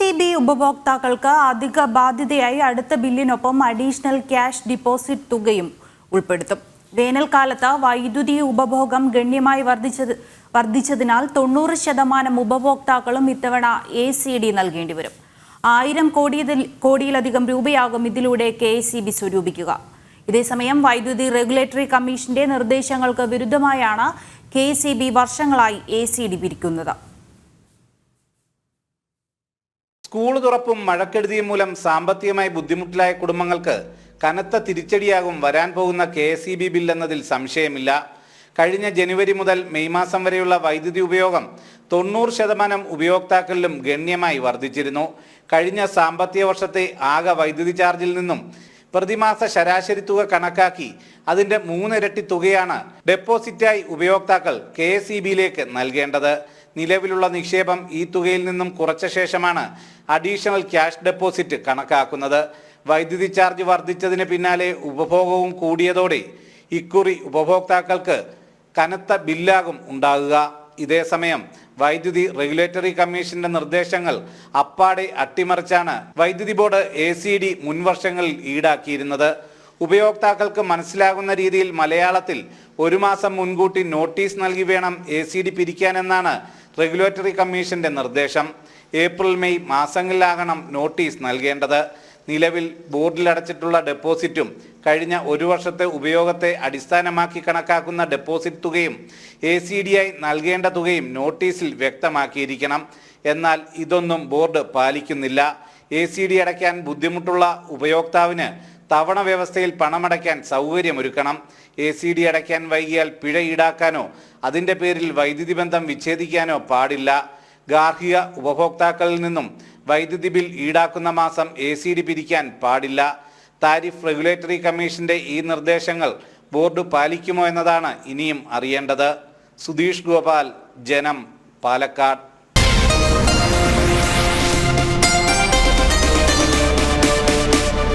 KEC ഉപഭോക്താക്കൾക്ക് അധിക ബാധ്യതയായി അടുത്ത ബില്ലിനൊപ്പം അഡീഷണൽ ക്യാഷ് ഡിപ്പോസിറ്റ് തുകയും ഉൾപ്പെടുത്തും. വേനൽക്കാലത്ത് വൈദ്യുതി ഉപഭോഗം ഗണ്യമായി വർദ്ധിച്ചതിനാൽ 90% ഉപഭോക്താക്കളും ഇത്തവണ ACD നൽകേണ്ടി വരും. 1000 കോടിയിലധികം രൂപയാകും ഇതിലൂടെ KEC സ്വരൂപിക്കുക. ഇതേസമയം വൈദ്യുതി റെഗുലേറ്ററി കമ്മീഷന്റെ നിർദ്ദേശങ്ങൾക്ക് വിരുദ്ധമായാണ് KEC വർഷങ്ങളായി ACD പിരിക്കുന്നത്. സ്കൂൾ തുറപ്പും മഴക്കെടുതിയും മൂലം സാമ്പത്തികമായി ബുദ്ധിമുട്ടിലായ കുടുംബങ്ങൾക്ക് കനത്ത തിരിച്ചടിയാകും വരാൻ പോകുന്ന KEC ബിൽ എന്നതിൽ സംശയമില്ല. കഴിഞ്ഞ ജനുവരി മുതൽ മെയ് മാസം വരെയുള്ള വൈദ്യുതി ഉപയോഗം 90% ഉപയോക്താക്കളിലും ഗണ്യമായി വർദ്ധിച്ചിരുന്നു. കഴിഞ്ഞ സാമ്പത്തിക വർഷത്തെ ആകെ വൈദ്യുതി ചാർജിൽ നിന്നും പ്രതിമാസ ശരാശരി തുക കണക്കാക്കി അതിന്റെ 3 ഇരട്ടി തുകയാണ് ഡെപ്പോസിറ്റായി ഉപയോക്താക്കൾ KEC നൽകേണ്ടത്. നിലവിലുള്ള നിക്ഷേപം ഈ തുകയിൽ നിന്നും കുറച്ച ശേഷമാണ് അഡീഷണൽ ക്യാഷ് ഡെപ്പോസിറ്റ് കണക്കാക്കുന്നത്. വൈദ്യുതി ചാർജ് വർദ്ധിച്ചതിന് പിന്നാലെ ഉപഭോഗവും കൂടിയതോടെ ഇക്കുറി ഉപഭോക്താക്കൾക്ക് കനത്ത ബില്ലാകും ഉണ്ടാകുക. ഇതേസമയം വൈദ്യുതി റെഗുലേറ്ററി കമ്മീഷന്റെ നിർദ്ദേശങ്ങൾ അപ്പാടെ അട്ടിമറിച്ചാണ് വൈദ്യുതി ബോർഡ് ACD മുൻവർഷങ്ങളിൽ ഈടാക്കിയിരുന്നത്. ഉപയോക്താക്കൾക്ക് മനസ്സിലാകുന്ന രീതിയിൽ മലയാളത്തിൽ 1 മാസം മുൻകൂട്ടി നോട്ടീസ് നൽകി വേണം ACD പിരിക്കാനെന്നാണ് റെഗുലേറ്ററി കമ്മീഷന്റെ നിർദ്ദേശം. ഏപ്രിൽ മെയ് മാസങ്ങളിലാകണം നോട്ടീസ് നൽകേണ്ടത്. നിലവിൽ ബോർഡിൽ അടച്ചിട്ടുള്ള ഡെപ്പോസിറ്റും കഴിഞ്ഞ 1 വർഷത്തെ ഉപയോഗത്തെ അടിസ്ഥാനമാക്കി കണക്കാക്കുന്ന ഡെപ്പോസിറ്റ് തുകയും ACDയായി നൽകേണ്ട തുകയും നോട്ടീസിൽ വ്യക്തമാക്കിയിരിക്കണം. എന്നാൽ ഇതൊന്നും ബോർഡ് പാലിക്കുന്നില്ല. ACD അടയ്ക്കാൻ ബുദ്ധിമുട്ടുള്ള ഉപയോക്താവിന് തവണ വ്യവസ്ഥയിൽ പണമടയ്ക്കാൻ സൗകര്യമൊരുക്കണം. ACD അടയ്ക്കാൻ വൈകിയാൽ പിഴ ഈടാക്കാനോ അതിൻ്റെ പേരിൽ വൈദ്യുതി ബന്ധം വിച്ഛേദിക്കാനോ പാടില്ല. ഗാർഹിക ഉപഭോക്താക്കളിൽ നിന്നും വൈദ്യുതി ബിൽ ഈടാക്കുന്ന മാസം ACD പിരിക്കാൻ പാടില്ല. താരിഫ് റെഗുലേറ്ററി കമ്മീഷന്റെ ഈ നിർദ്ദേശങ്ങൾ ബോർഡ് പാലിക്കുമോ എന്നതാണ് ഇനിയും അറിയേണ്ടത്. സുധീഷ് ഗോപാൽ, ജനം, പാലക്കാട്.